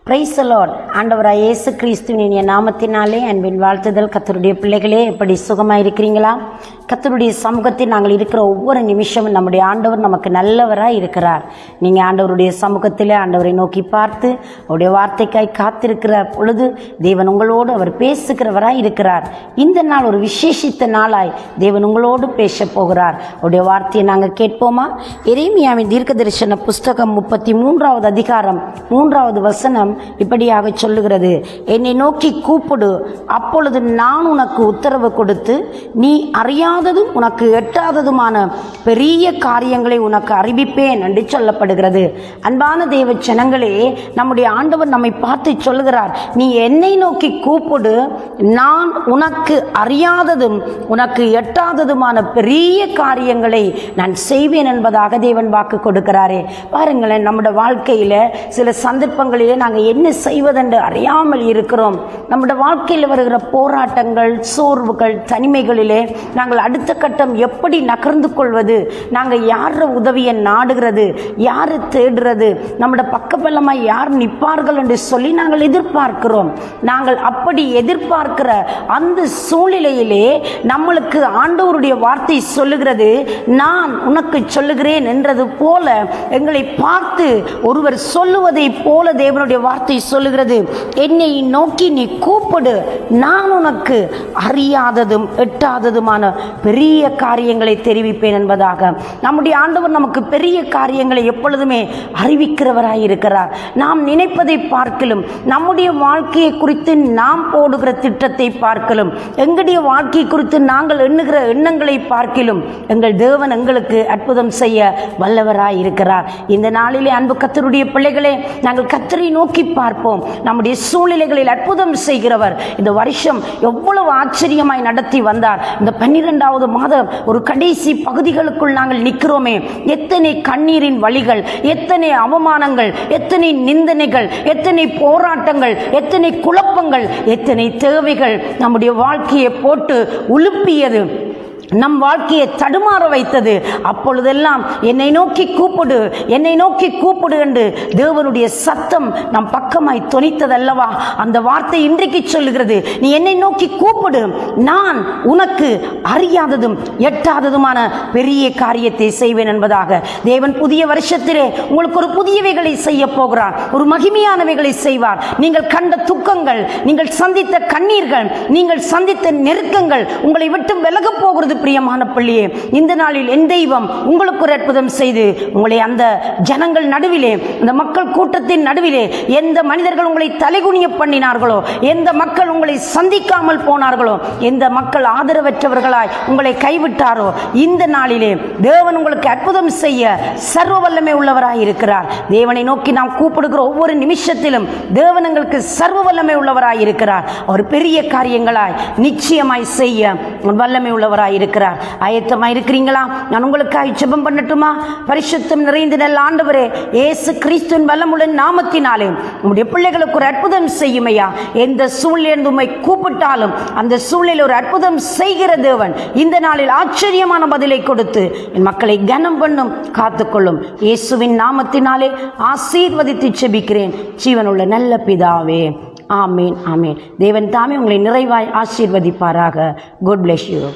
Praise the Lord. ஆண்டவராய் இயேசு கிறிஸ்துவின் நாமத்தினாலே அன்பின் வாழ்த்துதல். கர்த்தருடைய பிள்ளைகளே, எப்படி சுகமாக இருக்கிறீங்களா? கர்த்தருடைய சமூகத்தில் நாங்கள் இருக்கிற ஒவ்வொரு நிமிஷமும் நம்முடைய ஆண்டவர் நமக்கு நல்லவராக இருக்கிறார். நீங்கள் ஆண்டவருடைய சமூகத்தில் ஆண்டவரை நோக்கி பார்த்து அவருடைய வார்த்தைக்காய் காத்திருக்கிற பொழுது தேவன் உங்களோடு அவர் பேசுகிறவராய் இருக்கிறார். இந்த நாள் ஒரு விசேஷித்த நாளாய் தேவன் உங்களோடு பேச போகிறார். அவருடைய வார்த்தையை நாங்கள் கேட்போமா? எரேமியாவின் தீர்க்க தரிசன புஸ்தகம் 33வது அதிகாரம் 3வது வசனம் இப்படியாக சொல்லுகிறது: என்னை நோக்கி கூப்பிடு, அப்பொழுது நான் உனக்கு உத்தரவு கொடுத்து நீ அறியாததும் உனக்கு எட்டாததுமான பெரிய காரியங்களை உனக்கு அறிவிப்பேன் என்று சொல்லப்படுகிறது. அன்பான தேவ ஜனங்களே, நம்முடைய ஆண்டவர் நம்மை பார்த்து சொல்லுகிறார், நீ என்னை நோக்கி கூப்பிடு, நான் உனக்கு அறியாததும் உனக்கு எட்டாததுமான பெரிய காரியங்களை நான் செய்வேன் என்பதாக தேவன் வாக்கு கொடுக்கிறாரே. பாருங்களேன், நம்முடைய வாழ்க்கையில் சில சந்தர்ப்பங்களிலே நாங்கள் என்ன செய்வதென்று அறியாமல் இருக்கிறோம். நம்முடைய வாழ்க்கையில் வருகிற போராட்டங்கள், சோர்வுகள், தனிமைகளிலே நாங்கள் அடுத்த கட்டம் எப்படி நகர்ந்து கொள்வது, நாங்கள் யார உதவியை நாடுகிறது, யாரை தேடுறது, நம்முடைய பக்கபலமாய் யார் நிற்பார்கள் என்று சொல்லி நாங்கள் எதிர்பார்க்கிறோம். நாங்கள் அப்படி எதிர்பார்க்கிற அந்த சூழ்நிலையிலே நம்மளுக்கு ஆண்டவருடைய வார்த்தை சொல்லுகிறது, நான் உனக்கு சொல்லுகிறேன் என்றது போல எங்களை பார்த்து ஒருவர் சொல்லுவதை போல தேவனுடைய வார்த்தை சொல்லுகிறது, என்னை நோக்கி நீ கூப்பிடு, நான் உனக்கு அறியாததும் எட்டாததுமான பெரிய காரியங்களை தெரிவிப்பேன் என்பதாக. நம்முடைய ஆண்டவர் நமக்கு பெரிய காரியங்களை எப்பொழுதுமே அறிவிக்கிறவராய் இருக்கிறார். நாம் நினைப்பதை பார்க்கலும், நம்முடைய வாழ்க்கையை குறித்து நாம் போடுகிற திட்டத்தை பார்க்கலும், எங்களுடைய வாழ்க்கை குறித்து நாங்கள் எண்ணுகிற எண்ணங்களை பார்க்கலும் எங்கள் தேவன் எங்களுக்கு அற்புதம் செய்ய வல்லவராய் இருக்கிறார். இந்த நாளிலே அன்பு கர்த்தருடைய பிள்ளைகளே, நாங்கள் கர்த்தரை நோக்கி பார்ப்போம். நம்முடைய சூழ்நிலைகளில் அற்புதம் செய்கிறவர். இந்த வருஷம் எவ்வளவு ஆச்சரியமாய் நடத்தி வந்தார். இந்த 12வது மாதம் ஒரு கடைசி பகுதிகளுக்குள் நாங்கள் நிற்கிறோமே. எத்தனை கண்ணீரின் வழிகள், எத்தனை அவமானங்கள், எத்தனை நிந்தனைகள், எத்தனை போராட்டங்கள், எத்தனை குழப்பங்கள், எத்தனை தேவைகள் நம்முடைய வாழ்க்கையை போட்டு உலுப்பியது, நம் வாழ்க்கையை தடுமாற வைத்தது. அப்பொழுதெல்லாம் என்னை நோக்கி கூப்பிடு, என்னை நோக்கி கூப்பிடு என்று தேவனுடைய சத்தம் நம் பக்கமாய் தொனித்ததல்லவா? அந்த வார்த்தை இன்றைக்கு சொல்லுகிறது, நீ என்னை நோக்கி கூப்பிடு, நான் உனக்கு அறியாததும் எட்டாததுமான பெரிய காரியத்தை செய்வேன் என்பதாக. தேவன் புதிய வருஷத்திலே உங்களுக்கு ஒரு புதியவைகளை செய்ய போகிறார். ஒரு மகிமையானவைகளை செய்வார். நீங்கள் கண்ட துக்கங்கள், நீங்கள் சந்தித்த கண்ணீர்கள், நீங்கள் சந்தித்த நெருக்கங்கள் உங்களை விட்டு விலக போகிறது. பிரியமான பிள்ளையே, இந்த நாளில் என் தெய்வம் உங்களுக்கு ஒரு அற்புதம் செய்து உங்களை அந்த ஜனங்கள் நடுவிலே, அந்த மக்கள் கூட்டத்தின் நடுவிலே எந்த மனிதர்கள் உங்களை தலைகுனிய பண்ணினார்களோ, எந்த மக்கள் உங்களை சந்திக்காமல் போனார்களோ, எந்த மக்கள் ஆதரவற்றவர்களாய் உங்களை கைவிட்டாரோ, இந்த நாளிலே தேவன் உங்களுக்கு அற்புதம் செய்ய சர்வ வல்லமை உள்ளவராய் இருக்கிறார். தேவனை நோக்கி நாம் கூப்பிடுகிற ஒவ்வொரு நிமிஷத்திலும் தேவன் எங்களுக்கு சர்வ வல்லமை உள்ளவராய் இருக்கிறார். ஒரு பெரிய காரியங்களாய் நிச்சயமாய் செய்ய வல்லமை உள்ளவராய் இருக்கிறார். ஆயத்தமாக இருக்கிறீங்களா? நான் உங்களுக்காக ஜெபம் பண்ணட்டுமா? பரிசுத்தம் நிறைந்த நல்ல ஆண்டவரே, இயேசு கிறிஸ்துவின் வல்லமுள்ள நாமத்தினாலே உம்முடைய பிள்ளைகளுக்கு ஒரு அற்புதம் செய்யுமையா. எந்த சூழ்நிலையிலிருந்து உம்மை கூப்பிட்டாலும் அந்த சூழ்நிலையில் ஒரு அற்புதம் செய்கிற தேவன் இந்த நாளில் ஆச்சரியமான பதிலை கொடுத்து என் மக்களை கனம் பண்ணும், காத்துக்கொள்ளும். இயேசுவின் நாமத்தினாலே ஆசீர்வதித்து ஜெபிக்கிறேன் ஜீவனுள்ள நல்ல பிதாவே. ஆமேன், ஆமேன். தேவன் தாமே உங்களை நிறைவாய் ஆசீர்வதிப்பாராக. God bless you.